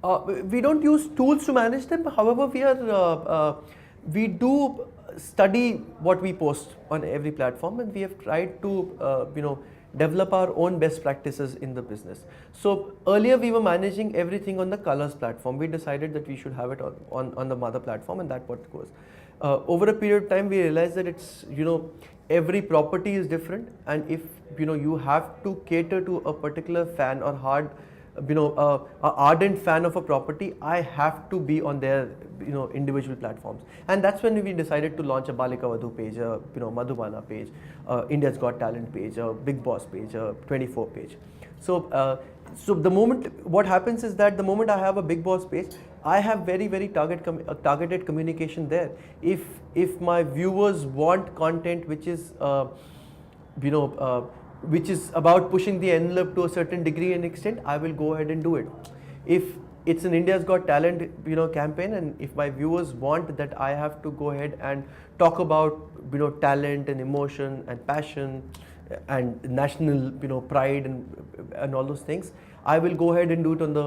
We don't use tools to manage them. However, we do study what we post on every platform, and we have tried to develop our own best practices in the business. So earlier we were managing everything on the Colors platform. We decided that we should have it on the mother platform, and that what goes. Over a period of time, we realized that it's every property is different, and if you have to cater to a particular fan or hard a ardent fan of a property, I have to be on their individual platforms. And that's when we decided to launch a Balika Vadhu page, a Madhubala page, India's Got Talent page, a Bigg Boss page, a 24 page. So the moment what happens is that the moment I have a Bigg Boss page, I have very targeted communication there. If my viewers want content which is which is about pushing the envelope to a certain degree and extent, I will go ahead and do it. If it's an India's Got Talent campaign, and if my viewers want that I have to go ahead and talk about talent and emotion and passion and national pride and all those things, I will go ahead and do it on the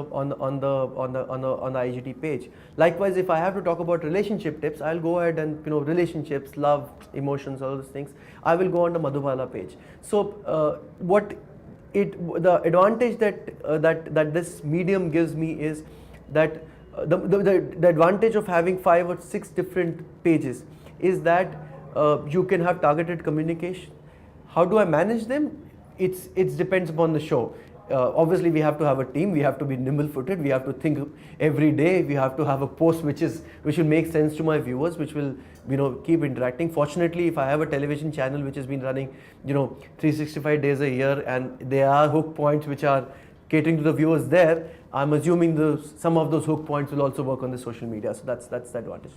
IGT page. Likewise, if I have to talk about relationship tips, I'll go ahead and relationships, love, emotions, all those things, I will go on the Madhubala page. So the advantage that this medium gives me is that the advantage of having 5 or 6 different pages is that you can have targeted communication. How do I manage them? It depends upon the show. Obviously, we have to have a team. We have to be nimble-footed. We have to think every day. We have to have a post which will make sense to my viewers, which will keep interacting. Fortunately, if I have a television channel which has been running 365 days a year, and there are hook points which are catering to the viewers there, I'm assuming some of those hook points will also work on the social media. So that's the advantage.